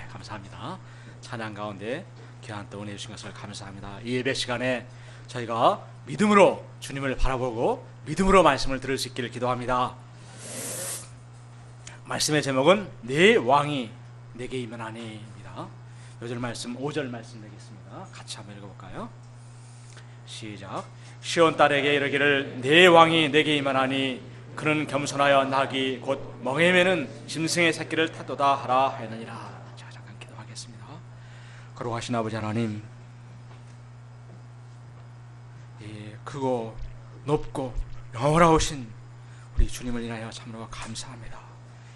감사합니다. 찬양 가운데 귀한 또 은혜 주신 것을 감사합니다. 이 예배 시간에 저희가 믿음으로 주님을 바라보고 믿음으로 말씀을 들을 수 있기를 기도합니다. 말씀의 제목은 내 왕이 내게 임하니입니다. 요절 말씀 5절 말씀 되겠습니다. 같이 한번 읽어볼까요? 시작. 시온 딸에게 이르기를 내 왕이 내게 임하니 그는 겸손하여 낙이 곧 멍에 매는 짐승의 새끼를 타도다 하라 하였느니라. 자, 잠깐 기도하겠습니다. 거룩하신 아버지 하나님, 크고 높고 영원하신 우리 주님을 인하여 참으로 감사합니다.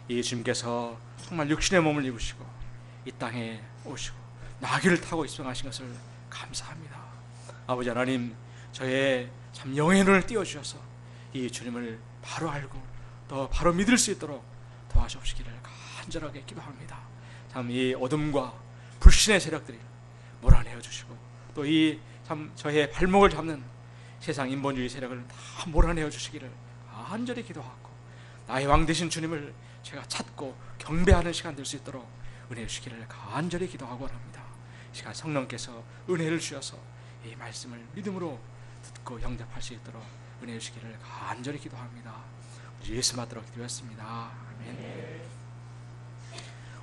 이 주님께서 정말 육신의 몸을 입으시고 이 땅에 오시고 나귀를 타고 입성하신 것을 감사합니다. 아버지 하나님, 저의 참 영의 눈을 띄워주셔서 이 주님을 바로 알고 또 바로 믿을 수 있도록 도와주시기를 간절하게 기도합니다. 참 이 어둠과 불신의 세력들이 몰아내어 주시고 또 이 참 저의 발목을 잡는 세상 인본주의 세력을 다 몰아내어 주시기를 간절히 기도하고 나의 왕 되신 주님을 제가 찾고 경배하는 시간 될 수 있도록 은혜 주시기를 간절히 기도하고 합니다. 이 시간 성령께서 은혜를 주셔서 이 말씀을 믿음으로 듣고 영접할 수 있도록 은혜 주시기를 간절히 기도합니다. 예수 받도록 기도했습니다. 아멘.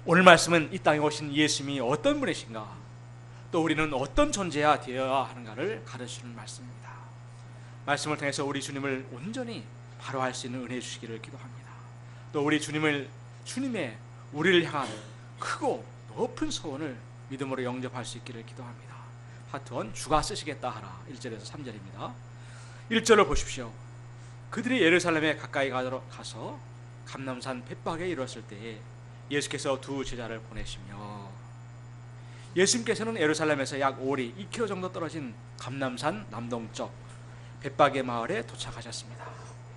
오늘 말씀은 이 땅에 오신 예수님이 어떤 분이신가, 또 우리는 어떤 존재야 되어야 하는가를 가르치는 말씀입니다. 말씀을 통해서 우리 주님을 온전히 바로 할 수 있는 은혜 주시기를 기도합니다. 또 우리 주님의 우리를 향한 크고 높은 소원을 믿음으로 영접할 수 있기를 기도합니다. 파트 1, 주가 쓰시겠다 하라. 1절에서 3절입니다. 1절을 보십시오. 그들이 예루살렘에 가까이 가서 감람산 벳박에 이르렀을 때에 예수께서 두 제자를 보내시며, 예수님께서는 예루살렘에서 약 5리 2km 정도 떨어진 감람산 남동쪽 벳박의 마을에 도착하셨습니다.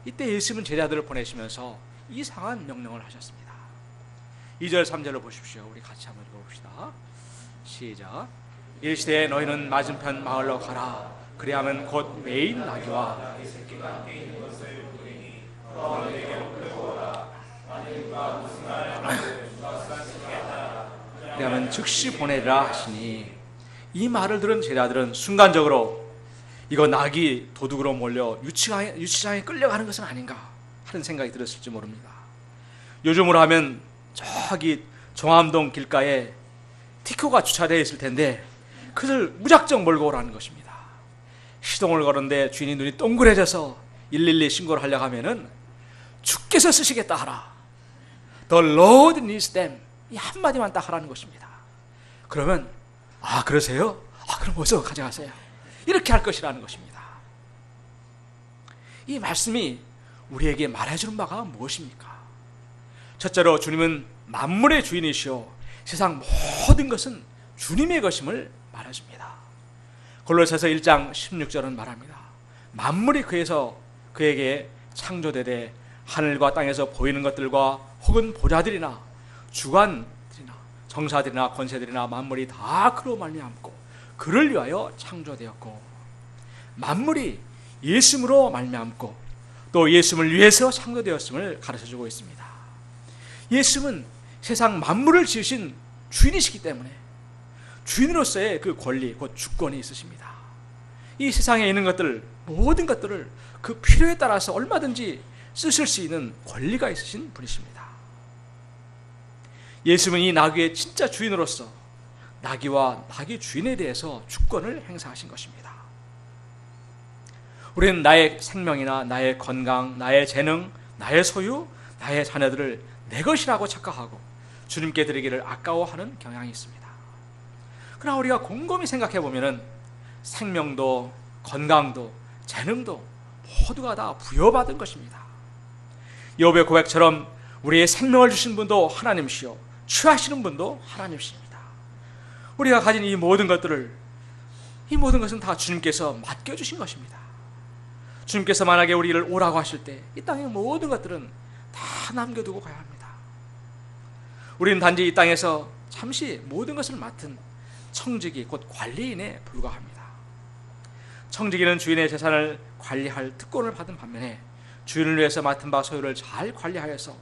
이때 예수님은 제자들을 보내시면서 이상한 명령을 하셨습니다. 2절 3절을 보십시오. 우리 같이 한번 읽어봅시다. 시작. 일시에 너희는 맞은편 마을로 가라. 그리하면 곧 매인 나귀와 새끼가 함께 있는 것을 보리니 너희에게 오라. 하나님과 무슨 말을 그리하면 즉시 보내리라 하시니, 이 말을 들은 제자들은 순간적으로 이거 낙이 도둑으로 몰려 유치장에 끌려가는 것은 아닌가 하는 생각이 들었을지 모릅니다. 요즘으로 하면 저기 종암동 길가에 티코가 주차되어 있을 텐데 그것을 무작정 몰고 오라는 것입니다. 시동을 거는데 주인이 눈이 동그래져서 112 신고를 하려고 하면은 주께서 쓰시겠다 하라. The Lord needs them. 이 한마디만 딱 하라는 것입니다. 그러면 그러세요? 그럼 어서 가져가세요. 이렇게 할 것이라는 것입니다. 이 말씀이 우리에게 말해주는 바가 무엇입니까? 첫째로 주님은 만물의 주인이시오 세상 모든 것은 주님의 것임을 말해줍니다. 골로새서 1장 16절은 말합니다. 만물이 그에게 창조되되 하늘과 땅에서 보이는 것들과 혹은 보좌들이나 주관들이나 정사들이나 권세들이나 만물이 다 그로 말미암고 그를 위하여 창조되었고, 만물이 예수님으로 말미암고 또 예수님을 위해서 창조되었음을 가르쳐주고 있습니다. 예수님은 세상 만물을 지으신 주인이시기 때문에 주인으로서의 그 권리, 곧 주권이 있으십니다. 이 세상에 있는 것들, 모든 것들을 그 필요에 따라서 얼마든지 쓰실 수 있는 권리가 있으신 분이십니다. 예수님은 이 나귀의 진짜 주인으로서 나귀와 나귀 주인에 대해서 주권을 행사하신 것입니다. 우리는 나의 생명이나 나의 건강, 나의 재능, 나의 소유, 나의 자녀들을 내 것이라고 착각하고 주님께 드리기를 아까워하는 경향이 있습니다. 그러나 우리가 곰곰이 생각해 보면은 생명도 건강도 재능도 모두가 다 부여받은 것입니다. 욥의 고백처럼 우리의 생명을 주신 분도 하나님이시요 취하시는 분도 하나님이십니다. 우리가 가진 이 모든 것은 다 주님께서 맡겨주신 것입니다. 주님께서 만약에 우리를 오라고 하실 때 이 땅의 모든 것들은 다 남겨두고 가야 합니다. 우리는 단지 이 땅에서 잠시 모든 것을 맡은 청지기, 곧 관리인에 불과합니다. 청지기는 주인의 재산을 관리할 특권을 받은 반면에 주인을 위해서 맡은 바 소유를 잘 관리하여서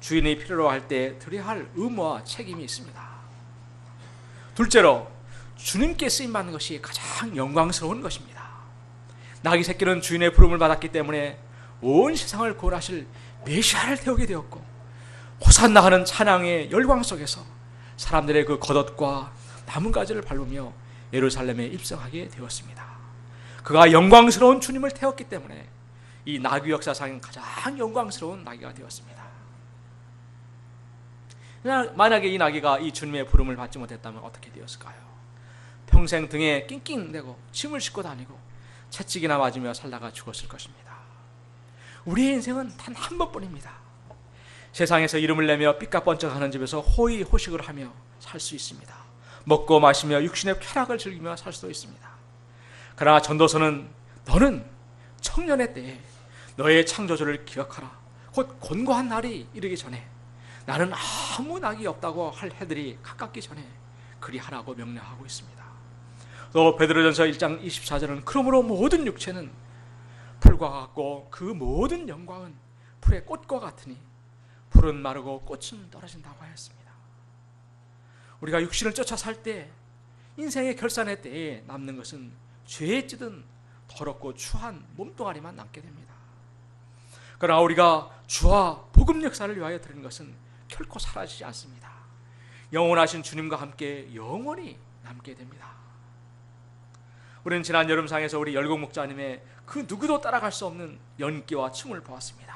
주인이 필요로 할 때 드려야 할 의무와 책임이 있습니다. 둘째로 주님께 쓰임받는 것이 가장 영광스러운 것입니다. 나귀 새끼는 주인의 부름을 받았기 때문에 온 세상을 구원하실 메시아를 태우게 되었고, 호산나 하는 찬양의 열광 속에서 사람들의 그 겉옷과 나뭇가지를 밟으며 예루살렘에 입성하게 되었습니다. 그가 영광스러운 주님을 태웠기 때문에 이 나귀 역사상 가장 영광스러운 나귀가 되었습니다. 만약에 이 나귀가 이 주님의 부름을 받지 못했다면 어떻게 되었을까요? 평생 등에 낑낑대고 짐을 싣고 다니고 채찍이나 맞으며 살다가 죽었을 것입니다. 우리의 인생은 단 한 번뿐입니다. 세상에서 이름을 내며 삐까뻔쩍하는 집에서 호의호식을 하며 살 수 있습니다. 먹고 마시며 육신의 쾌락을 즐기며 살 수도 있습니다. 그러나 전도서는 너는 청년의 때에 너의 창조주를 기억하라. 곧 곤고한 날이 이르기 전에, 나는 아무 낙이 없다고 할 해들이 가깝기 전에 그리하라고 명령하고 있습니다. 또 베드로전서 1장 24절은 그러므로 모든 육체는 풀과 같고 그 모든 영광은 풀의 꽃과 같으니 풀은 마르고 꽃은 떨어진다고 하였습니다. 우리가 육신을 쫓아 살 때, 인생의 결산의 때에 남는 것은 죄에 찌든 더럽고 추한 몸뚱아리만 남게 됩니다. 그러나 우리가 주와 복음 역사를 위하여 드리는 것은 결코 사라지지 않습니다. 영원하신 주님과 함께 영원히 남게 됩니다. 우리는 지난 여름상에서 우리 열공 목자님의 그 누구도 따라갈 수 없는 연기와 춤을 보았습니다.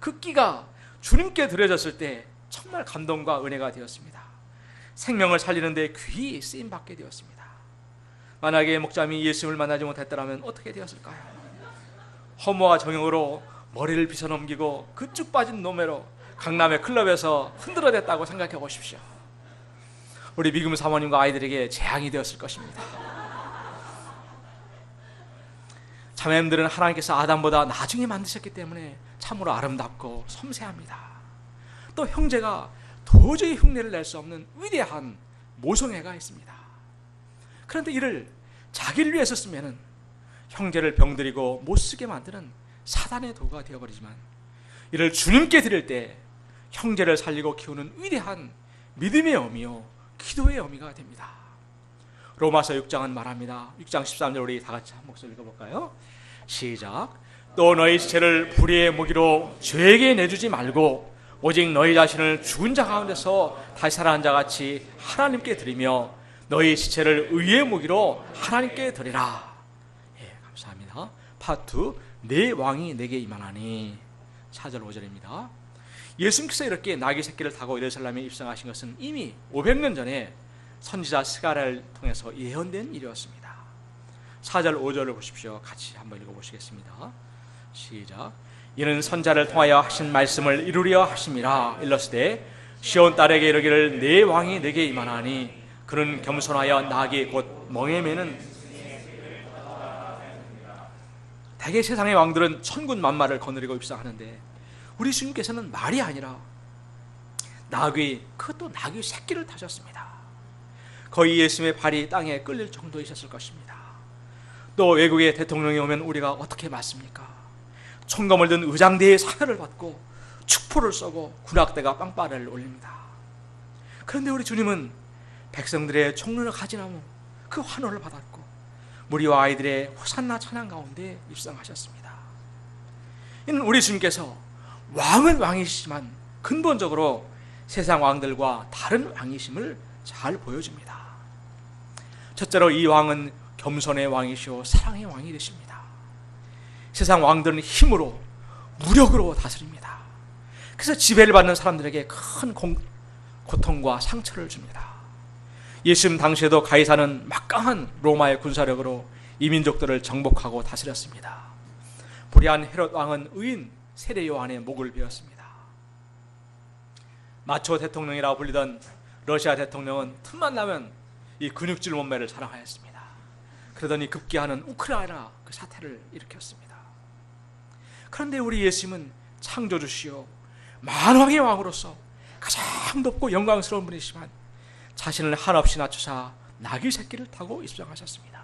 그 끼가 주님께 드려졌을 때 정말 감동과 은혜가 되었습니다. 생명을 살리는 데 귀히 쓰임받게 되었습니다. 만약에 목자님이 예수님을 만나지 못했더라면 어떻게 되었을까요? 허무와 정욕으로 머리를 빗어넘기고 그 쭉 빠진 노매로 강남의 클럽에서 흔들어댔다고 생각해 보십시오. 우리 미금 사모님과 아이들에게 재앙이 되었을 것입니다. 자매님들은 하나님께서 아담보다 나중에 만드셨기 때문에 참으로 아름답고 섬세합니다. 또 형제가 도저히 흉내를 낼 수 없는 위대한 모성애가 있습니다. 그런데 이를 자기를 위해서 쓰면은 형제를 병들이고 못쓰게 만드는 사단의 도구가 되어버리지만, 이를 주님께 드릴 때 형제를 살리고 키우는 위대한 믿음의 어미요 기도의 어미가 됩니다. 로마서 6장은 말합니다. 6장 13절 우리 다 같이 한 목소리 읽어볼까요? 시작. 또 너희 지체를 불의의 무기로 죄에게 내주지 말고 오직 너희 자신을 죽은 자 가운데서 다시 살아난 자 같이 하나님께 드리며 너희 지체를 의의 무기로 하나님께 드리라. 예, 감사합니다. 파트 2. 내 왕이 내게 임하나니. 4절 5절입니다. 예수님께서 이렇게 나귀 새끼를 타고 예루살렘에 입성하신 것은 이미 500년 전에 선지자 스가랴를 통해서 예언된 일이었습니다. 4절 5절을 보십시오. 같이 한번 읽어보시겠습니다. 시작. 이는 선자를 통하여 하신 말씀을 이루려 하심이라. 일러스되 시온 딸에게 이르기를 내 왕이 내게 임하나니 그는 겸손하여 나귀 곧 멍에 매는. 대개 세상의 왕들은 천군 만마를 거느리고 입성하는데 우리 주님께서는 말이 아니라 나귀, 그것도 나귀 새끼를 타셨습니다. 거의 예수님의 발이 땅에 끌릴 정도이셨을 것입니다. 또 외국의 대통령이 오면 우리가 어떻게 맞습니까? 총검을 든 의장대의 사혈을 받고 축포를 쏘고 군악대가 빵빠레를 올립니다. 그런데 우리 주님은 백성들의 총륜을 가지나무 그 환호를 받았고 무리와 아이들의 호산나 찬양 가운데 입성하셨습니다. 이는 우리 주님께서 왕은 왕이시지만 근본적으로 세상 왕들과 다른 왕이심을 잘 보여줍니다. 첫째로 이 왕은 겸손의 왕이시오 사랑의 왕이 되십니다. 세상 왕들은 힘으로 무력으로 다스립니다. 그래서 지배를 받는 사람들에게 큰 고통과 상처를 줍니다. 예수님 당시에도 가이사는 막강한 로마의 군사력으로 이민족들을 정복하고 다스렸습니다. 불의한 헤롯 왕은 의인 세례 요한의 목을 베었습니다. 마초 대통령이라고 불리던 러시아 대통령은 틈만 나면 이 근육질 몸매를 자랑하였습니다. 그러더니 급기야는 우크라이나 그 사태를 일으켰습니다. 그런데 우리 예수님은 창조주시오 만왕의 왕으로서 가장 높고 영광스러운 분이시지만 자신을 한없이 낮추사 나귀 새끼를 타고 입성하셨습니다.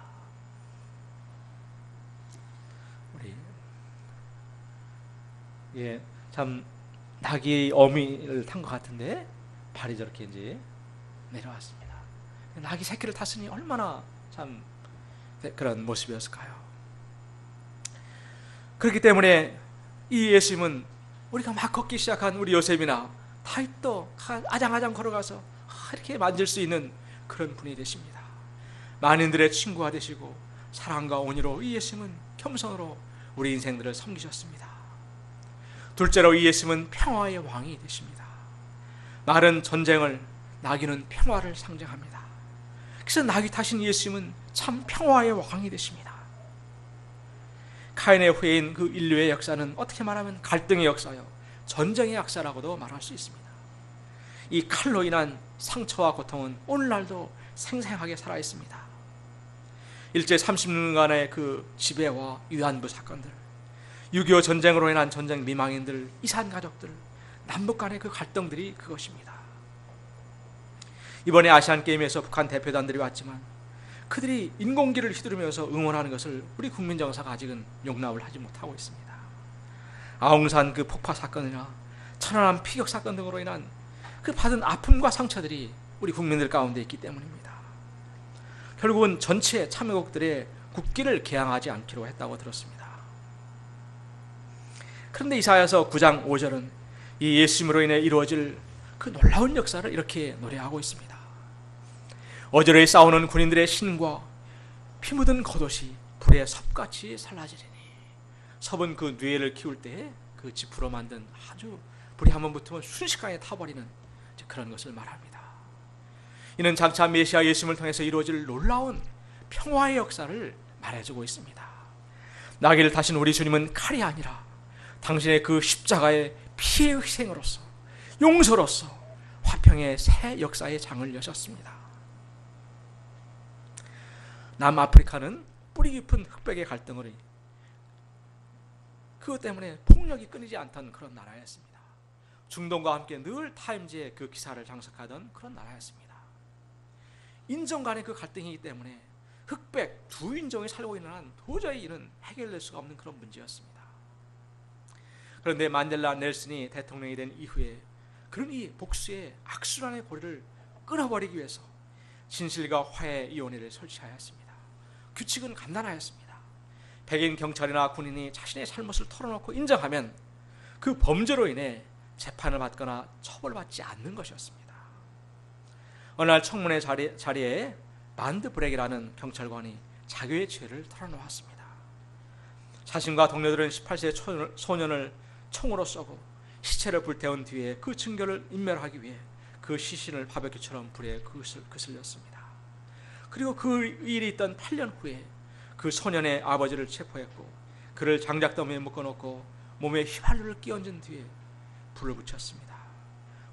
우리 참 나귀 어미를 탄 것 같은데 발이 저렇게 이제 내려왔습니다. 낙이 새끼를 탔으니 얼마나 참 그런 모습이었을까요? 그렇기 때문에 이 예수님은 우리가 막 걷기 시작한 우리 요셉이나 다윗도 아장아장 걸어가서 이렇게 만질 수 있는 그런 분이 되십니다. 만인들의 친구가 되시고 사랑과 온유로 이 예수님은 겸손으로 우리 인생들을 섬기셨습니다. 둘째로 이 예수님은 평화의 왕이 되십니다. 말은 전쟁을, 나귀는 평화를 상징합니다. 그래서 나귀 타신 예수님은 참 평화의 왕이 되십니다. 카인의 후예인 그 인류의 역사는 어떻게 말하면 갈등의 역사요, 전쟁의 역사라고도 말할 수 있습니다. 이 칼로 인한 상처와 고통은 오늘날도 생생하게 살아있습니다. 일제 30년간의 그 지배와 위안부 사건들, 6.25 전쟁으로 인한 전쟁 미망인들, 이산 가족들, 남북 간의 그 갈등들이 그것입니다. 이번에 아시안게임에서 북한 대표단들이 왔지만 그들이 인공기를 휘두르면서 응원하는 것을 우리 국민 정서가 아직은 용납을 하지 못하고 있습니다. 아웅산 그 폭파 사건이나 천안함 피격 사건 등으로 인한 그 받은 아픔과 상처들이 우리 국민들 가운데 있기 때문입니다. 결국은 전체 참여국들의 국기를 개항하지 않기로 했다고 들었습니다. 그런데 이사야서 9장 5절은 이 예수님으로 인해 이루어질 그 놀라운 역사를 이렇게 노래하고 있습니다. 어저에 싸우는 군인들의 신과 피 묻은 겉옷이 불에 섭같이 살라지리니. 섭은 그 뇌를 키울 때 그 지푸로 만든 아주 불이 한번 붙으면 순식간에 타버리는 그런 것을 말합니다. 이는 장차 메시아 예수님을 통해서 이루어질 놀라운 평화의 역사를 말해주고 있습니다. 나귀를 타신 우리 주님은 칼이 아니라 당신의 그 십자가의 피의 희생으로서, 용서로서 화평의 새 역사의 장을 여셨습니다. 남아프리카는 뿌리 깊은 흑백의 갈등으로 그것 때문에 폭력이 끊이지 않던 그런 나라였습니다. 중동과 함께 늘 타임즈에 그 기사를 장식하던 그런 나라였습니다. 인종 간의 그 갈등이기 때문에 흑백 두 인종이 살고 있는 한 도저히 이는 해결될 수가 없는 그런 문제였습니다. 그런데 만델라 넬슨이 대통령이 된 이후에 그런 이 복수의 악순환의 고리를 끊어버리기 위해서 진실과 화해위원회를 설치하였습니다. 규칙은 간단하였습니다. 백인 경찰이나 군인이 자신의 잘못을 털어놓고 인정하면 그 범죄로 인해 재판을 받거나 처벌받지 않는 것이었습니다. 어느 날 청문회 자리에 반드 브렉이라는 경찰관이 자기의 죄를 털어놓았습니다. 자신과 동료들은 18세 소년을 총으로 쏘고 시체를 불태운 뒤에 그 증거를 인멸하기 위해 그 시신을 바베큐처럼 불에 그슬렸습니다. 그리고 그 일이 있던 8년 후에 그 소년의 아버지를 체포했고 그를 장작더미에 묶어놓고 몸에 휘발유를 끼얹은 뒤에 불을 붙였습니다.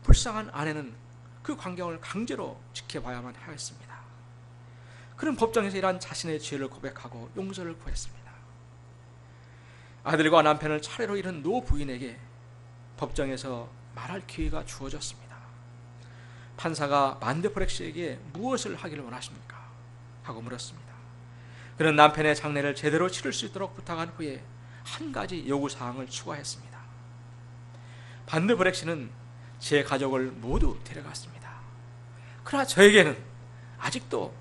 불쌍한 아내는 그 광경을 강제로 지켜봐야만 하였습니다. 그는 법정에서 이러한 자신의 죄를 고백하고 용서를 구했습니다. 아들과 남편을 차례로 잃은 노 부인에게 법정에서 말할 기회가 주어졌습니다. 판사가 만드프렉 씨에게 무엇을 하기를 원하십니까? 하고 물었습니다. 그는 남편의 장례를 제대로 치를 수 있도록 부탁한 후에 한 가지 요구사항을 추가했습니다. 반드브렉 씨는 제 가족을 모두 데려갔습니다. 그러나 저에게는 아직도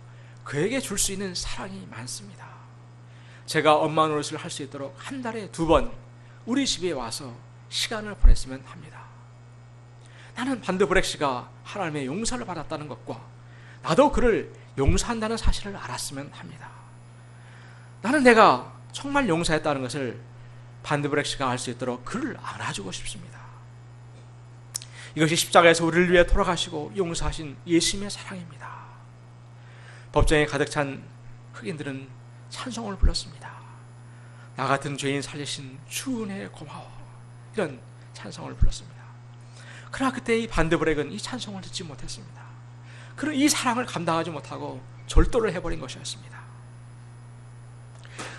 그에게 줄 수 있는 사랑이 많습니다. 제가 엄마 노릇을 할 수 있도록 한 달에 2번 우리 집에 와서 시간을 보냈으면 합니다. 나는 반드브렉 씨가 하나님의 용서를 받았다는 것과 나도 그를 용서한다는 사실을 알았으면 합니다. 나는 내가 정말 용서했다는 것을 반드브렉 씨가 알 수 있도록 그를 안아주고 싶습니다. 이것이 십자가에서 우리를 위해 돌아가시고 용서하신 예수님의 사랑입니다. 법정에 가득 찬 흑인들은 찬송을 불렀습니다. 나 같은 죄인 살리신 주 은혜에 고마워, 이런 찬송을 불렀습니다. 그러나 그때 이 반드브렉은 이 찬송을 듣지 못했습니다. 그는 이 사랑을 감당하지 못하고 절도를 해버린 것이었습니다.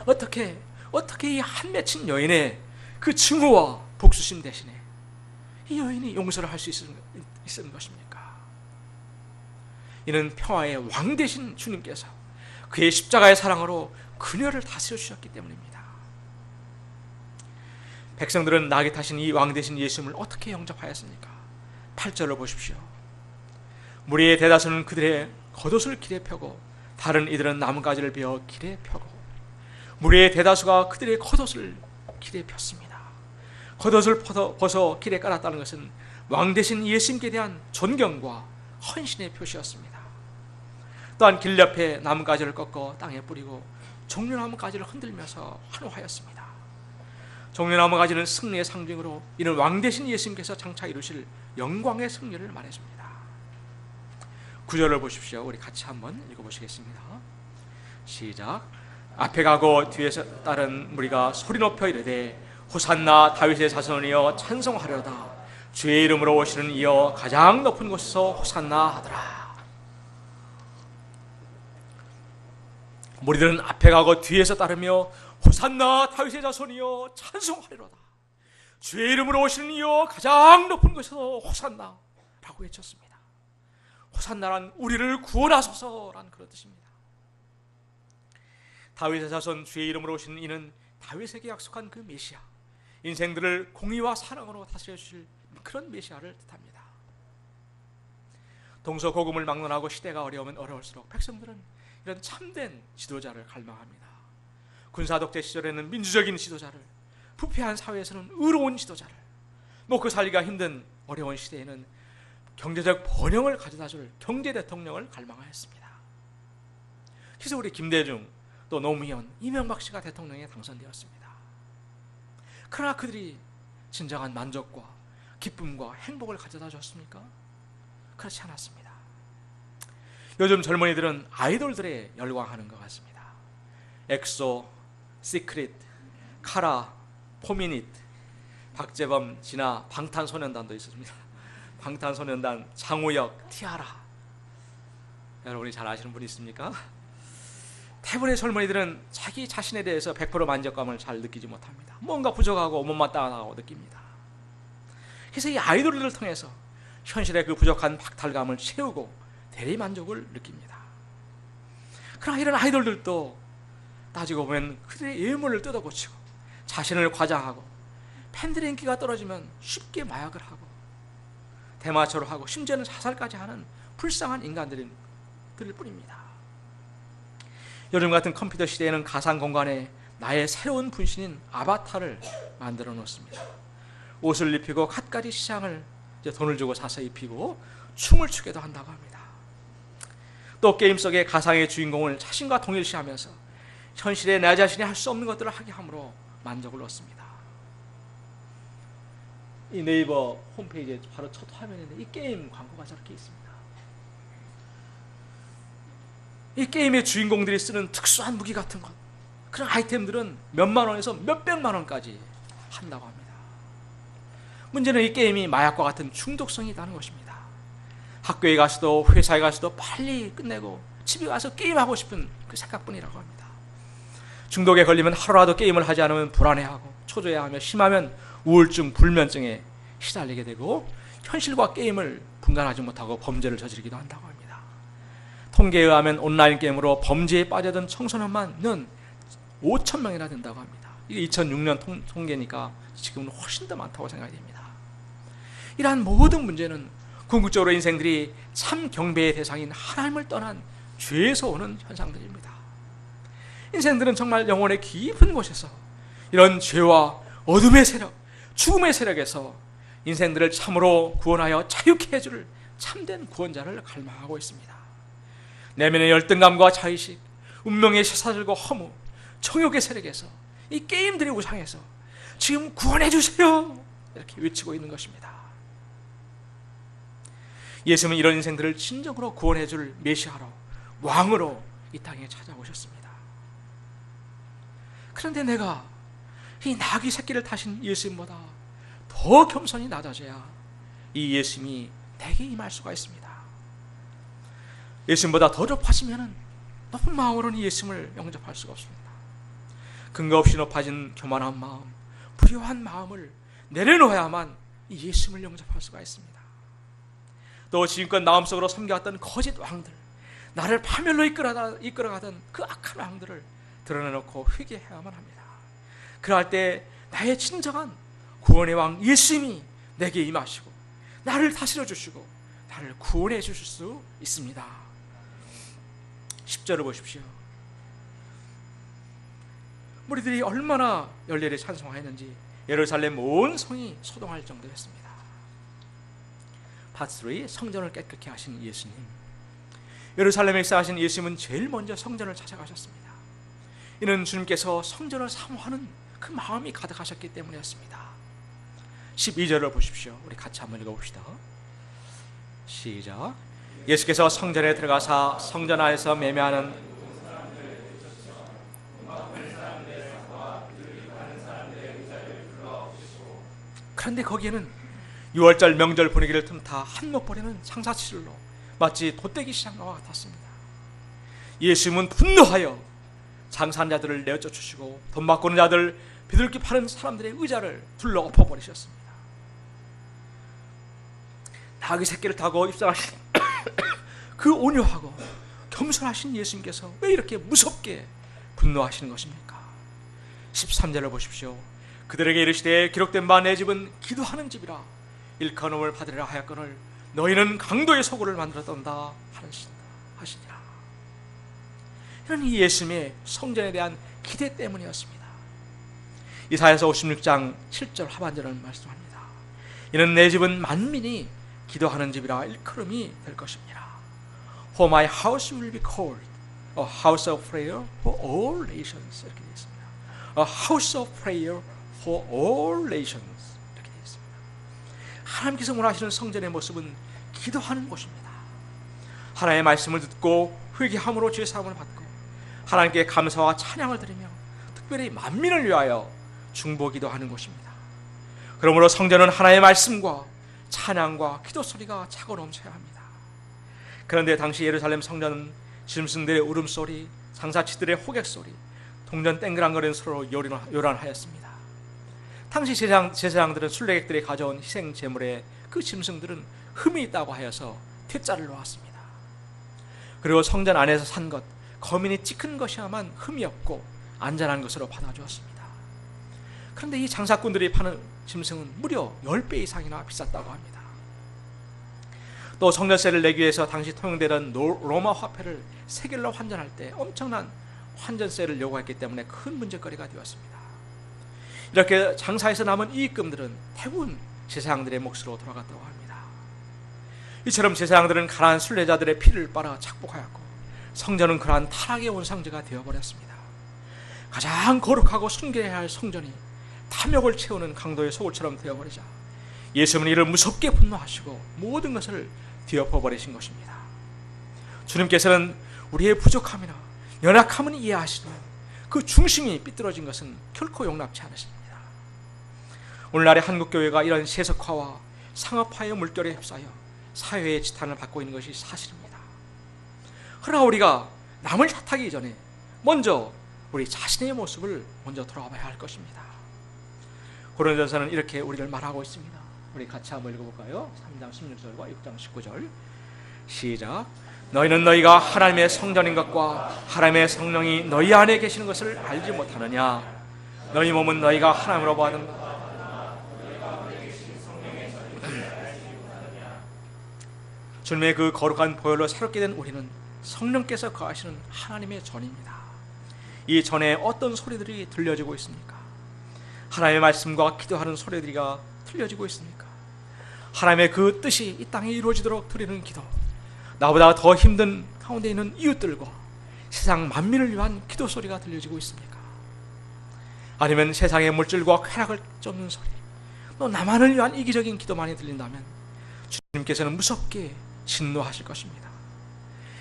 어떻게 이 한 맺힌 여인의 그 증오와 복수심 대신에 이 여인이 용서를 할 수 있는 것입니까? 이는 평화의 왕 되신 주님께서 그의 십자가의 사랑으로 그녀를 다스려 주셨기 때문입니다. 백성들은 낙에 타신 이 왕 되신 예수님을 어떻게 영접하였습니까? 8절을 보십시오. 무리의 대다수는 그들의 겉옷을 길에 펴고 다른 이들은 나뭇가지를 베어 길에 펴고 무리의 대다수가 그들의 겉옷을 길에 폈습니다. 겉옷을 벗어 길에 깔았다는 것은 왕 대신 예수님께 대한 존경과 헌신의 표시였습니다. 또한 길 옆에 나뭇가지를 꺾어 땅에 뿌리고 종려나무가지를 흔들면서 환호하였습니다. 종려나무가지는 승리의 상징으로 이는 왕 대신 예수님께서 장차 이루실 영광의 승리를 말해줍니다. 9절을 보십시오. 우리 같이 한번 읽어보시겠습니다. 시작. 앞에 가고 뒤에서 따른 무리가 소리 높여 이르되 호산나 다윗의 자손이여 찬송하려다 주의 이름으로 오시는 이여 가장 높은 곳에서 호산나 하더라. 무리들은 앞에 가고 뒤에서 따르며 호산나 다윗의 자손이여 찬송하리로다 주의 이름으로 오시는 이여 가장 높은 곳에서 호산나 라고 외쳤습니다. 호산나란 우리를 구원하소서란 그런 뜻입니다. 다윗의 자손 주의 이름으로 오시는 이는 다윗에게 약속한 그 메시아, 인생들을 공의와 사랑으로 다스려 주실 그런 메시아를 뜻합니다. 동서고금을 막론하고 시대가 어려우면 어려울수록 백성들은 이런 참된 지도자를 갈망합니다. 군사독재 시절에는 민주적인 지도자를, 부패한 사회에서는 의로운 지도자를, 먹고 살기가 힘든 어려운 시대에는 경제적 번영을 가져다줄 경제 대통령을 갈망하였습니다. 그래서 우리 김대중, 또 노무현, 이명박 씨가 대통령에 당선되었습니다. 그러나 그들이 진정한 만족과 기쁨과 행복을 가져다 줬습니까? 그렇지 않았습니다. 요즘 젊은이들은 아이돌들에 열광하는 것 같습니다. 엑소, 시크릿, 카라, 포미닛, 박재범, 진아, 방탄소년단도 있었습니다. 방탄소년단, 장우혁, 티아라. 여러분이 잘 아시는 분이 있습니까? 대부분의 젊은이들은 자기 자신에 대해서 100% 만족감을 잘 느끼지 못합니다. 뭔가 부족하고 못마땅하다고 느낍니다. 그래서 이 아이돌들을 통해서 현실의 그 부족한 박탈감을 채우고 대리만족을 느낍니다. 그러나 이런 아이돌들도 따지고 보면 그들의 예물을 뜯어고치고 자신을 과장하고 팬들의 인기가 떨어지면 쉽게 마약을 하고 대마초를 하고 심지어는 자살까지 하는 불쌍한 인간들일 뿐입니다. 요즘 같은 컴퓨터 시대에는 가상 공간에 나의 새로운 분신인 아바타를 만들어 놓습니다. 옷을 입히고 갖가지 시장을 돈을 주고 사서 입히고 춤을 추게도 한다고 합니다. 또 게임 속의 가상의 주인공을 자신과 동일시하면서 현실에 내 자신이 할 수 없는 것들을 하게 함으로 만족을 얻습니다. 이 네이버 홈페이지에 바로 첫 화면인데 이 게임 광고가 저렇게 있습니다. 이 게임의 주인공들이 쓰는 특수한 무기 같은 것, 그런 아이템들은 몇만 원에서 몇백만 원까지 한다고 합니다. 문제는 이 게임이 마약과 같은 중독성이 있다는 것입니다. 학교에 가서도 회사에 가서도 빨리 끝내고 집에 가서 게임하고 싶은 그 생각뿐이라고 합니다. 중독에 걸리면 하루라도 게임을 하지 않으면 불안해하고 초조해하며 심하면 우울증, 불면증에 시달리게 되고 현실과 게임을 분간하지 못하고 범죄를 저지르기도 한다고 합니다. 통계에 의하면 온라인 게임으로 범죄에 빠져든 청소년만은 5,000명이나 된다고 합니다. 이게 2006년 통계니까 지금은 훨씬 더 많다고 생각이 됩니다. 이러한 모든 문제는 궁극적으로 인생들이 참 경배의 대상인 하나님을 떠난 죄에서 오는 현상들입니다. 인생들은 정말 영혼의 깊은 곳에서 이런 죄와 어둠의 세력, 죽음의 세력에서 인생들을 참으로 구원하여 자유케 해줄 참된 구원자를 갈망하고 있습니다. 내면의 열등감과 자의식, 운명의 쇠사슬과 허무, 정욕의 세력에서 이 게임들이 우상해서 지금 구원해 주세요 이렇게 외치고 있는 것입니다. 예수님은 이런 인생들을 진정으로 구원해 줄 메시아로, 왕으로 이 땅에 찾아오셨습니다. 그런데 내가 이 나귀 새끼를 타신 예수님보다 더 겸손히 낮아져야 이 예수님이 내게 임할 수가 있습니다. 예수님보다 더 높아지면 높은 마음으로는 예수님을 영접할 수가 없습니다. 근거 없이 높아진 교만한 마음, 불효한 마음을 내려놓아야만 이 예수님을 영접할 수가 있습니다. 또 지금껏 마음속으로 섬겨왔던 거짓 왕들, 나를 파멸로 이끌어가던 그 악한 왕들을 드러내놓고 회개해야만 합니다. 그럴 때 나의 진정한 구원의 왕 예수님이 내게 임하시고 나를 다스려 주시고 나를 구원해 주실 수 있습니다. 10절을 보십시오. 무리들이 얼마나 열렬히 찬송하였는지 예루살렘 온 성이 소동할 정도였습니다. 파트 3, 성전을 깨끗게 하신 예수님. 예루살렘에 입성하신 예수님은 제일 먼저 성전을 찾아가셨습니다. 이는 주님께서 성전을 사모하는 그 마음이 가득하셨기 때문이었습니다. 12절을 보십시오. 우리 같이 한번 읽어봅시다. 시작. 예수께서 성전에 들어가사 성전 안에서 매매하는 그런데 거기에는 6월절 명절 분위기를 틈타 한몫 버리는 장사치들로 마치 돛대기 시장과 같았습니다. 예수님은 분노하여 장사한 자들을 내어쫓으시고 돈 바꾸는 자들, 비둘기 파는 사람들의 의자를 둘러 엎어버리셨습니다. 나귀 새끼를 타고 입성하신 그 온유하고 겸손하신 예수님께서 왜 이렇게 무섭게 분노하시는 것입니까? 13절을 보십시오. 그들에게 이르시되 기록된 바 내 집은 기도하는 집이라 일컬음을 받으리라 하였거늘 너희는 강도의 소굴을 만들었던다 하시니라. 이런 이 예수님의 성전에 대한 기대 때문이었습니다. 이사야서 56장 7절 하반절을 말씀합니다. 이는 내 집은 만민이 기도하는 집이라 일컬음이 될 것입니다. For my house will be called a house of prayer for all nations. 이렇게 되어 있습니다. A house of prayer for all nations. 이렇게 되어 있습니다. 하나님께서 원하시는 성전의 모습은 기도하는 곳입니다. 하나님의 말씀을 듣고 회개함으로 죄 사함을 받고 하나님께 감사와 찬양을 드리며 특별히 만민을 위하여 중보기도하는 곳입니다. 그러므로 성전은 하나님의 말씀과 찬양과 기도 소리가 차고 넘쳐야 합니다. 그런데 당시 예루살렘 성전은 짐승들의 울음소리, 장사치들의 호객소리, 동전 땡그랑거리는 소리로 요란하였습니다. 당시 제사장들은 순례객들이 가져온 희생 제물에 그 짐승들은 흠이 있다고 하여서 퇴짜를 놓았습니다. 그리고 성전 안에서 산 것, 거민이 찍은 것이야만 흠이 없고 안전한 것으로 받아주었습니다. 그런데 이 장사꾼들이 파는 짐승은 무려 10배 이상이나 비쌌다고 합니다. 또 성전세를 내기 위해서 당시 통용되던 로마 화폐를 세겔로 환전할 때 엄청난 환전세를 요구했기 때문에 큰 문제거리가 되었습니다. 이렇게 장사에서 남은 이익금들은 대부분 제사장들의 몫으로 돌아갔다고 합니다. 이처럼 제사장들은 가난한 순례자들의 피를 빨아 착복하였고 성전은 그러한 타락의 온상지가 되어버렸습니다. 가장 거룩하고 순결해야 할 성전이 탐욕을 채우는 강도의 소굴처럼 되어버리자 예수님은 이를 무섭게 분노하시고 모든 것을 뒤엎어버리신 것입니다. 주님께서는 우리의 부족함이나 연약함은 이해하시지만 그 중심이 삐뚤어진 것은 결코 용납치 않으십니다. 오늘날의 한국교회가 이런 세속화와 상업화의 물결에 휩싸여 사회의 지탄을 받고 있는 것이 사실입니다. 그러나 우리가 남을 탓하기 전에 먼저 우리 자신의 모습을 먼저 돌아봐야 할 것입니다. 고린도전서는 이렇게 우리를 말하고 있습니다. 우리 같이 한번 읽어볼까요? 3장 16절과 6장 19절 시작. 너희는 너희가 하나님의 성전인 것과 하나님의 성령이 너희 안에 계시는 것을 알지 못하느냐? 너희 몸은 너희가 하나님으로 받은 주님의 그 거룩한 보혈로 새롭게 된 우리는 성령께서 거하시는 하나님의 전입니다. 이 전에 어떤 소리들이 들려지고 있습니까? 하나님의 말씀과 기도하는 소리들이가 들려지고 있습니까? 하나님의 그 뜻이 이 땅에 이루어지도록 드리는 기도, 나보다 더 힘든 가운데 있는 이웃들과 세상 만민을 위한 기도 소리가 들려지고 있습니까? 아니면 세상의 물질과 쾌락을 쫓는 소리, 또 나만을 위한 이기적인 기도만이 들린다면 주님께서는 무섭게 진노하실 것입니다.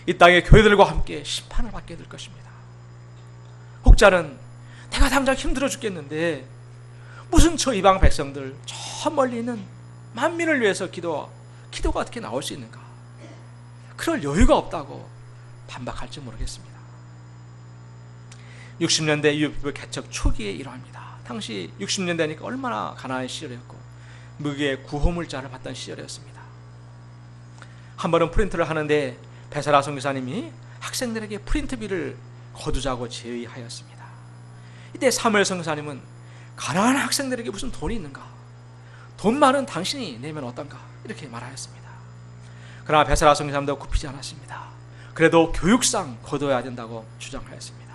이 땅의 교회들과 함께 심판을 받게 될 것입니다. 혹자는 내가 당장 힘들어 죽겠는데 무슨 저 이방 백성들 저 멀리 있는 만민을 위해서 기도가 어떻게 나올 수 있는가? 그럴 여유가 없다고 반박할지 모르겠습니다. 60년대 유럽 개척 초기에 이러합니다. 당시 60년대니까 얼마나 가난한 시절이었고 무기의 구호물자를 받던 시절이었습니다. 한 번은 프린트를 하는데 베사라 선교사님이 학생들에게 프린트비를 거두자고 제의하였습니다. 이때 사무엘 선교사님은 가난한 학생들에게 무슨 돈이 있는가? 돈 많은 당신이 내면 어떤가? 이렇게 말하였습니다. 그러나 베사라 선교사님도 굽히지 않았습니다. 그래도 교육상 거둬야 된다고 주장하였습니다.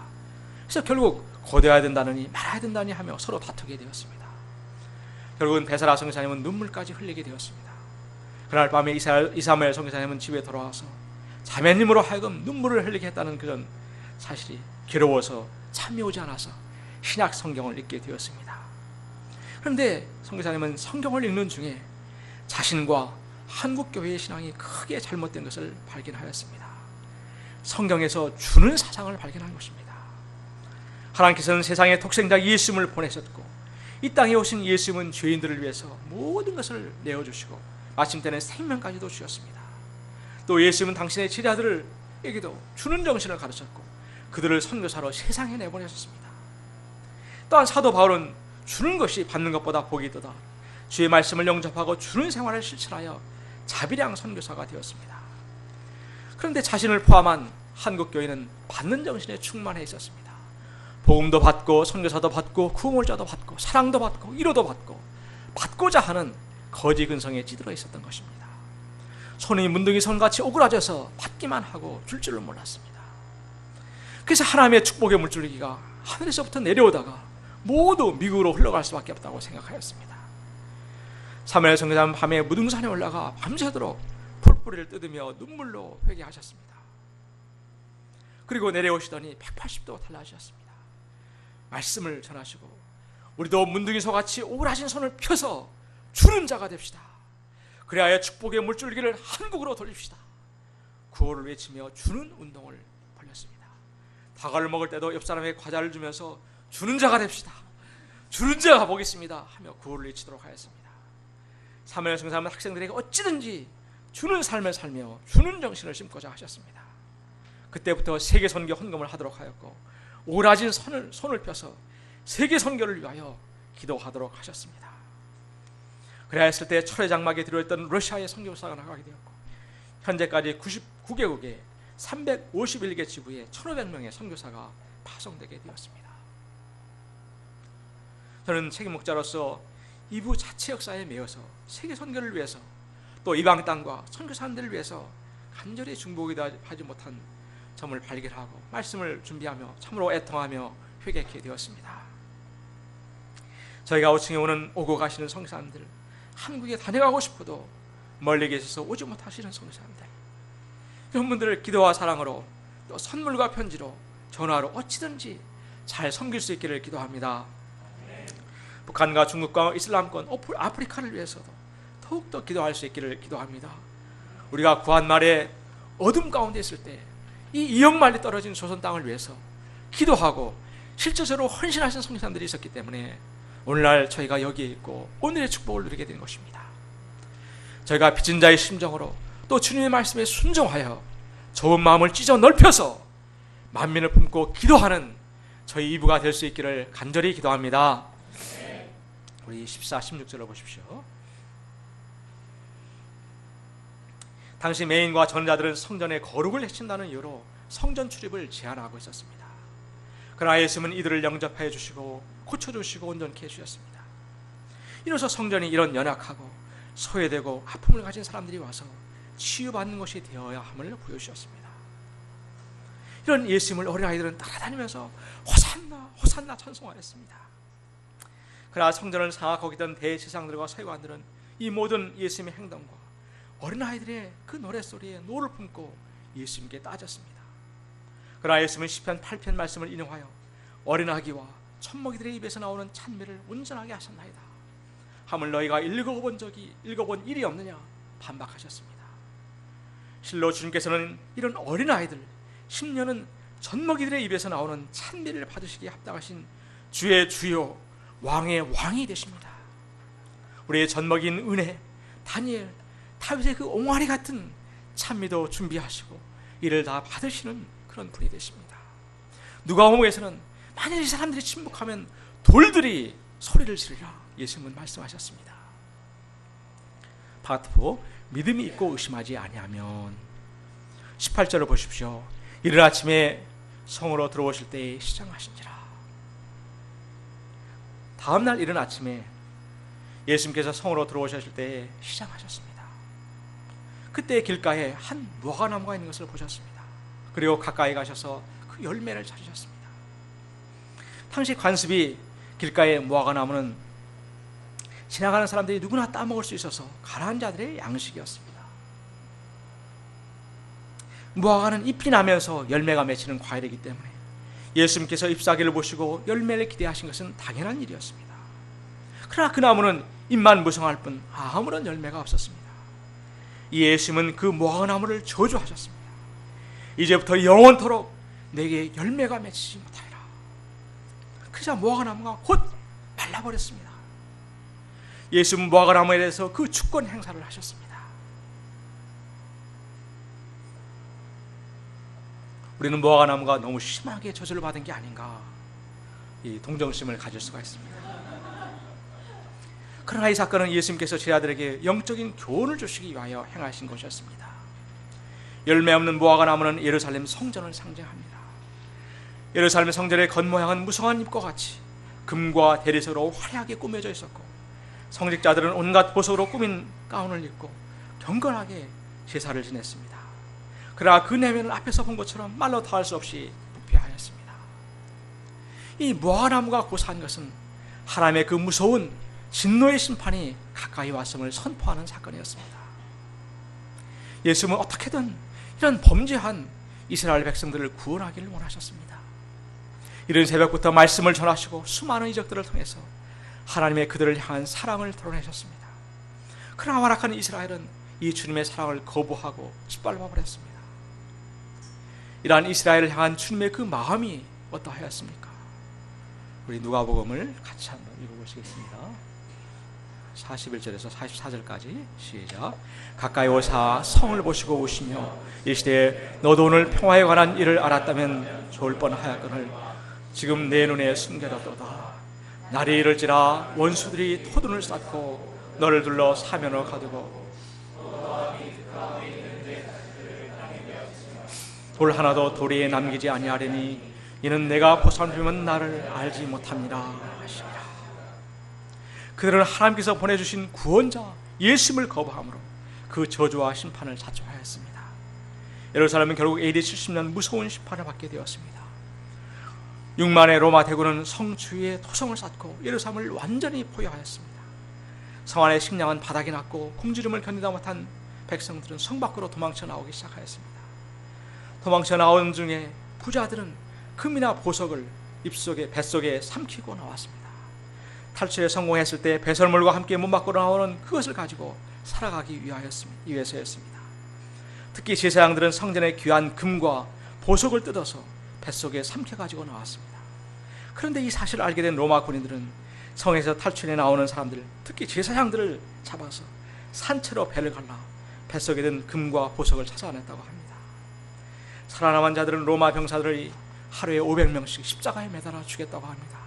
그래서 결국 거둬야 된다느니 말아야 된다니 하며 서로 다투게 되었습니다. 결국은 베사라 선교사님은 눈물까지 흘리게 되었습니다. 그날 밤에 이사무엘 선교사님은 집에 돌아와서 자매님으로 하여금 눈물을 흘리게 했다는 그런 사실이 괴로워서 잠이 오지 않아서 신약 성경을 읽게 되었습니다. 그런데 선교사님은 성경을 읽는 중에 자신과 한국교회의 신앙이 크게 잘못된 것을 발견하였습니다. 성경에서 주는 사상을 발견한 것입니다. 하나님께서는 세상에 독생자 예수님을 보내셨고 이 땅에 오신 예수님은 죄인들을 위해서 모든 것을 내어주시고 마침때는 생명까지도 주셨습니다. 또 예수님은 당신의 제자들에게도 주는 정신을 가르쳤고 그들을 선교사로 세상에 내보내셨습니다. 또한 사도 바울은 주는 것이 받는 것보다 복이 있도다, 주의 말씀을 영접하고 주는 생활을 실천하여 자비량 선교사가 되었습니다. 그런데 자신을 포함한 한국교회는 받는 정신에 충만해 있었습니다. 복음도 받고 선교사도 받고 구원자도 받고 사랑도 받고 위로도 받고 받고자 하는 거지 근성에 찌들어 있었던 것입니다. 손이 문둥이 손같이 오그라져서 받기만 하고 줄 줄을 몰랐습니다. 그래서 하나님의 축복의 물줄기가 하늘에서부터 내려오다가 모두 미국으로 흘러갈 수밖에 없다고 생각하였습니다. 사무엘 선교사는 밤에 무등산에 올라가 밤새도록 풀뿌리를 뜯으며 눈물로 회개하셨습니다. 그리고 내려오시더니 180도 달라지셨습니다. 말씀을 전하시고 우리도 문둥이 소같이 오그라진 손을 펴서 주는 자가 됩시다. 그래야 축복의 물줄기를 한국으로 돌립시다. 구호를 외치며 주는 운동을 벌였습니다. 다과를 먹을 때도 옆 사람에게 과자를 주면서 주는 자가 됩시다. 주는 자가 보겠습니다 하며 구호를 외치도록 하였습니다. 사무엘 선교사는 학생들에게 어찌든지 주는 삶을 살며 주는 정신을 심고자 하셨습니다. 그때부터 세계 선교 헌금을 하도록 하였고 오그라진 손을 펴서 세계 선교를 위하여 기도하도록 하셨습니다. 그래야 했을 때 철의 장막에 들어있던 러시아의 선교사가 나가게 되었고 현재까지 99개국에 351개 지부에 1,500명의 선교사가 파송되게 되었습니다. 저는 책임 목자로서 이부 자체 역사에 매여서 세계 선교를 위해서 또 이방 땅과 선교사님들을 위해서 간절히 중보기도 하지 못한 점을 발견하고 말씀을 준비하며 참으로 애통하며 회개하게 되었습니다. 저희가 5층에 오고 가시는 선교사님들, 한국에 다녀가고 싶어도 멀리 계셔서 오지 못하시는 선교사님들, 이런 분들을 기도와 사랑으로 또 선물과 편지로 전화로 어찌든지 잘 섬길 수 있기를 기도합니다. 북한과 중국과 이슬람권, 아프리카를 위해서도 더욱더 기도할 수 있기를 기도합니다. 우리가 구한 말에 어둠 가운데 있을 때 이 이역만리 떨어진 조선 땅을 위해서 기도하고 실제적으로 헌신하신 선교사님들이 있었기 때문에 오늘날 저희가 여기에 있고 오늘의 축복을 누리게 된 것입니다. 저희가 빚진 자의 심정으로 또 주님의 말씀에 순종하여 좁은 마음을 찢어 넓혀서 만민을 품고 기도하는 저희 이부가 될 수 있기를 간절히 기도합니다. 우리 14, 16절을 보십시오. 당시 메인과 전자들은 성전의 거룩을 해친다는 이유로 성전 출입을 제한하고 있었습니다. 그러나 예수님은 이들을 영접해 주시고 고쳐주시고 온전케 해주셨습니다. 이로써 성전이 이런 연약하고 소외되고 아픔을 가진 사람들이 와서 치유받는 것이 되어야 함을 보여주셨습니다. 이런 예수님을 어린아이들은 따라다니면서 호산나 호산나 찬송하였습니다. 그러나 성전을 장악하기던 대제사장들과 서기관들은 이 모든 예수님의 행동과 어린아이들의 그 노랫소리에 노를 품고 예수님께 따졌습니다. 그러나 예수님은 시편 8편 말씀을 인용하여 어린아기와 젖먹이들의 입에서 나오는 찬미를 온전하게 하셨나이다. 함을 너희가 읽어본 일이 없느냐 반박하셨습니다. 실로 주님께서는 이런 어린아이들 10년은 젖먹이들의 입에서 나오는 찬미를 받으시기에 합당하신 주의 주요 왕의 왕이 되십니다. 우리의 젖먹인 은혜, 다니엘, 다윗의 그 옹알이 같은 찬미도 준비하시고 이를 다 받으시는 그런 분이 되십니다. 누가복음에서는 만일 이 사람들이 침묵하면 돌들이 소리를 지르라 예수님은 말씀하셨습니다. 파트포 믿음이 있고 의심하지 아니하면 18절을 보십시오. 이른 아침에 성으로 들어오실 때에 시장하신지라. 다음날 이른 아침에 예수님께서 성으로 들어오셨을 때에 시장하셨습니다. 그때 길가에 한 무화과나무가 있는 것을 보셨습니다. 그리고 가까이 가셔서 그 열매를 찾으셨습니다. 당시 관습이 길가의 무화과 나무는 지나가는 사람들이 누구나 따먹을 수 있어서 가난한 자들의 양식이었습니다. 무화과는 잎이 나면서 열매가 맺히는 과일이기 때문에 예수님께서 잎사귀를 보시고 열매를 기대하신 것은 당연한 일이었습니다. 그러나 그 나무는 잎만 무성할 뿐 아무런 열매가 없었습니다. 예수님은 그 무화과 나무를 저주하셨습니다. 이제부터 영원토록 내게 열매가 맺히지 못하리라. 그러자 무화과 나무가 곧 말라버렸습니다. 예수님은 무화과 나무에 대해서 그 주권 행사를 하셨습니다. 우리는 무화과 나무가 너무 심하게 저주를 받은 게 아닌가, 이 동정심을 가질 수가 있습니다. 그러나 이 사건은 예수님께서 제자들에게 영적인 교훈을 주시기 위하여 행하신 것이었습니다. 열매 없는 무화과 나무는 예루살렘 성전을 상징합니다. 예루살렘 성전의 겉모양은 무성한 잎과 같이 금과 대리석으로 화려하게 꾸며져 있었고, 성직자들은 온갖 보석으로 꾸민 가운을 입고 경건하게 제사를 지냈습니다. 그러나 그 내면을 앞에서 본 것처럼 말로 다할 수 없이 부패하였습니다. 이 무화과 나무가 고사한 것은 하나님의 그 무서운 진노의 심판이 가까이 왔음을 선포하는 사건이었습니다. 예수님은 어떻게든 이런 범죄한 이스라엘 백성들을 구원하기를 원하셨습니다. 이른 새벽부터 말씀을 전하시고 수많은 이적들을 통해서 하나님의 그들을 향한 사랑을 드러내셨습니다. 그러나 완악한 이스라엘은 이 주님의 사랑을 거부하고 짓밟아 버렸습니다. 이러한 이스라엘을 향한 주님의 그 마음이 어떠하였습니까? 우리 누가복음을 같이 한번 읽어보시겠습니다. 41절에서 44절까지 시작. 가까이 오사 성을 보시고 오시며 이르시되 너도 오늘 평화에 관한 일을 알았다면 좋을 뻔하였거늘 지금 내 눈에 숨겨졌도다. 날이 이를지라 원수들이 토둔을 쌓고 너를 둘러 사면으로 가두고 돌 하나도 도리에 남기지 아니하리니 이는 내가 보살피면 나를 알지 못합니다 하시니라. 그들은 하나님께서 보내주신 구원자 예수님을 거부함으로 그 저주와 심판을 자초하였습니다. 예루살렘은 결국 AD 70년 무서운 심판을 받게 되었습니다. 6만의 로마 대군은 성 주위에 토성을 쌓고 예루살렘을 완전히 포위하였습니다. 성 안의 식량은 바닥이 났고 굶주림을 견디다 못한 백성들은 성 밖으로 도망쳐 나오기 시작하였습니다. 도망쳐 나온 중에 부자들은 금이나 보석을 뱃속에 삼키고 나왔습니다. 탈출에 성공했을 때 배설물과 함께 문 밖으로 나오는 그것을 가지고 살아가기 위해서였습니다. 특히 제사장들은 성전의 귀한 금과 보석을 뜯어서 뱃속에 삼켜가지고 나왔습니다. 그런데 이 사실을 알게 된 로마 군인들은 성에서 탈출해 나오는 사람들, 특히 제사장들을 잡아서 산채로 배를 갈라 뱃속에 든 금과 보석을 찾아냈다고 합니다. 살아남은 자들은 로마 병사들이 하루에 500명씩 십자가에 매달아 죽였다고 합니다.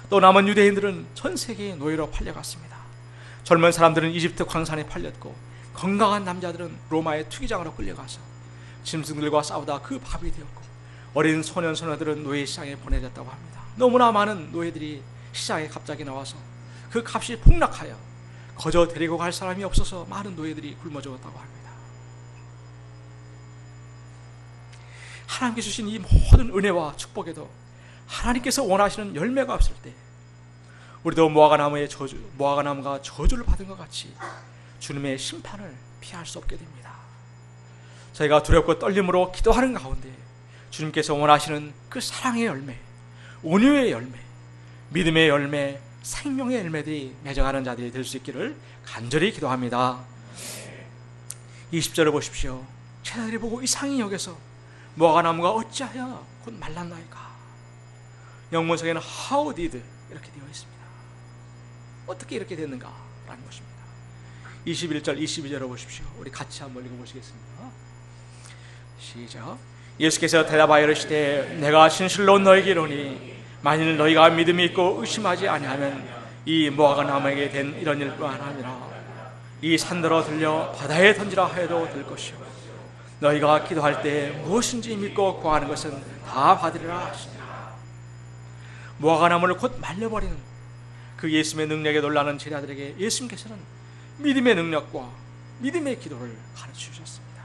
또 남은 유대인들은 전 세계에 노예로 팔려갔습니다. 젊은 사람들은 이집트 광산에 팔렸고, 건강한 남자들은 로마의 투기장으로 끌려가서 짐승들과 싸우다 그 밥이 되었고, 어린 소년 소녀들은 노예 시장에 보내졌다고 합니다. 너무나 많은 노예들이 시장에 갑자기 나와서 그 값이 폭락하여 거저 데리고 갈 사람이 없어서 많은 노예들이 굶어 죽었다고 합니다. 하나님께 주신 이 모든 은혜와 축복에도 하나님께서 원하시는 열매가 없을 때 우리도 무화과 나무가 저주를 받은 것 같이 주님의 심판을 피할 수 없게 됩니다. 저희가 두렵고 떨림으로 기도하는 가운데 주님께서 원하시는 그 사랑의 열매, 온유의 열매, 믿음의 열매, 생명의 열매들이 맺어가는 자들이 될 수 있기를 간절히 기도합니다. 20절을 보십시오. 제자들이 보고 이상히 여겨서 무화과 나무가 어찌하여 곧 말랐나이까. 영문성에는 how did 이렇게 되어 있습니다. 어떻게 이렇게 됐는가 라는 것입니다. 21절 22절을 보십시오. 우리 같이 한번 읽어보시겠습니다. 시작. 예수께서 대답하여 이르시되 내가 진실로 너희에게 이르노니 만일 너희가 믿음이 있고 의심하지 아니하면 이 무화과 나무에게 된 이런 일뿐 아니라 이 산더러 들려 바다에 던지라 하여도 될 것이요 너희가 기도할 때 무엇인지 믿고 구하는 것은 다 받으리라 하시니라. 무화과 나무를 곧 말려버리는 그 예수님의 능력에 놀라는 제자들에게 예수님께서는 믿음의 능력과 믿음의 기도를 가르쳐 주셨습니다.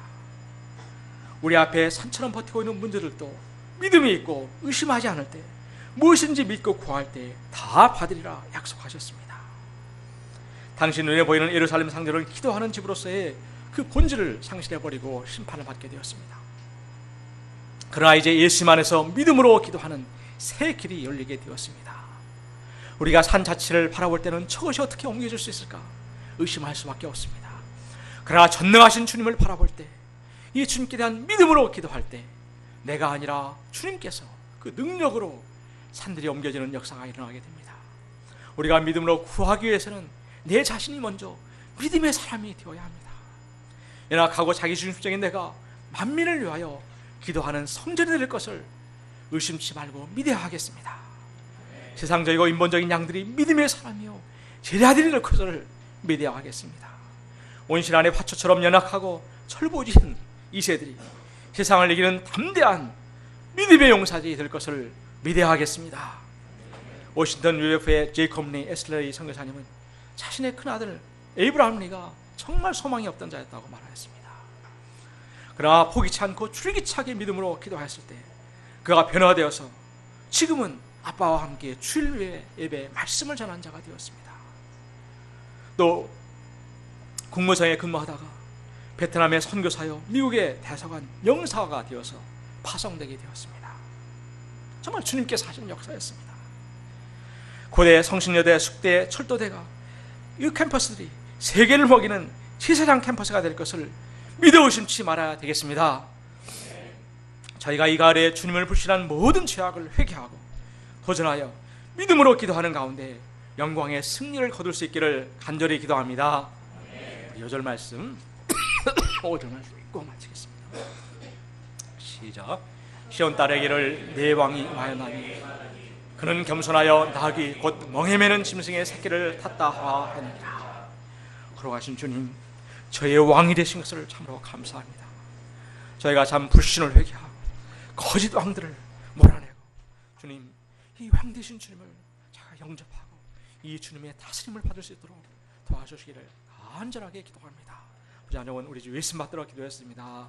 우리 앞에 산처럼 버티고 있는 문제들도 믿음이 있고 의심하지 않을 때, 무엇인지 믿고 구할 때 다 받으리라 약속하셨습니다. 당신 눈에 보이는 예루살렘 상대를 기도하는 집으로서의 그 본질을 상실해버리고 심판을 받게 되었습니다. 그러나 이제 예수님 안에서 믿음으로 기도하는 새 길이 열리게 되었습니다. 우리가 산 자체를 바라볼 때는 저것이 어떻게 옮겨질 수 있을까 의심할 수밖에 없습니다. 그러나 전능하신 주님을 바라볼 때, 이 주님께 대한 믿음으로 기도할 때 내가 아니라 주님께서 그 능력으로 산들이 옮겨지는 역사가 일어나게 됩니다. 우리가 믿음으로 구하기 위해서는 내 자신이 먼저 믿음의 사람이 되어야 합니다. 연약하고 자기중심적인 내가 만민을 위하여 기도하는 성전이 될 것을 의심치 말고 믿어야 하겠습니다. 세상적이고 인본적인 양들이 믿음의 사람이요 제자들이 될 것을 믿어야 하겠습니다. 온실 안의 화초처럼 연약하고 철부지신 이세들이 세상을 이기는 담대한 믿음의 용사들이 될 것을 믿어야 하겠습니다. 워싱턴 UF의 제이콥 리 에슬레이 선교사님은 자신의 큰아들 에이브라함 리가 정말 소망이 없던 자였다고 말하였습니다. 그러나 포기치 않고 줄기차게 믿음으로 기도했을 때 그가 변화되어서 지금은 아빠와 함께 주일 예배 말씀을 전한 자가 되었습니다. 또 국무성에 근무하다가 베트남의 선교사요 미국의 대사관 영사가 되어서 파송되게 되었습니다. 정말 주님께서 하신 역사였습니다. 고대 성신여대, 숙대, 철도대가 이 캠퍼스들이 세계를 먹이는 제사장 캠퍼스가 될 것을 믿어 의심치 말아야 되겠습니다. 저희가 이 가을에 주님을 불신한 모든 죄악을 회개하고 도전하여 믿음으로 기도하는 가운데 영광의 승리를 거둘 수 있기를 간절히 기도합니다. 요절 말씀 5절 말씀 읽고 마치겠습니다. 시작. 시온 딸에게를 내 왕이 임하였나니 그는 겸손하여 나귀 곧 멍에 매는 짐승의 새끼를 탔다 하였느니라. 걸어가신 주님, 저의 왕이 되신 것을 참으로 감사합니다. 저희가 참 불신을 회개하고 거짓 왕들을 몰아내고 주님, 이 왕 되신 주님을 제가 영접하고 이 주님의 다스림을 받을 수 있도록 도와주시기를 간절하게 기도합니다. 부자녀은 우리 주 예수 받들어 기도했습니다.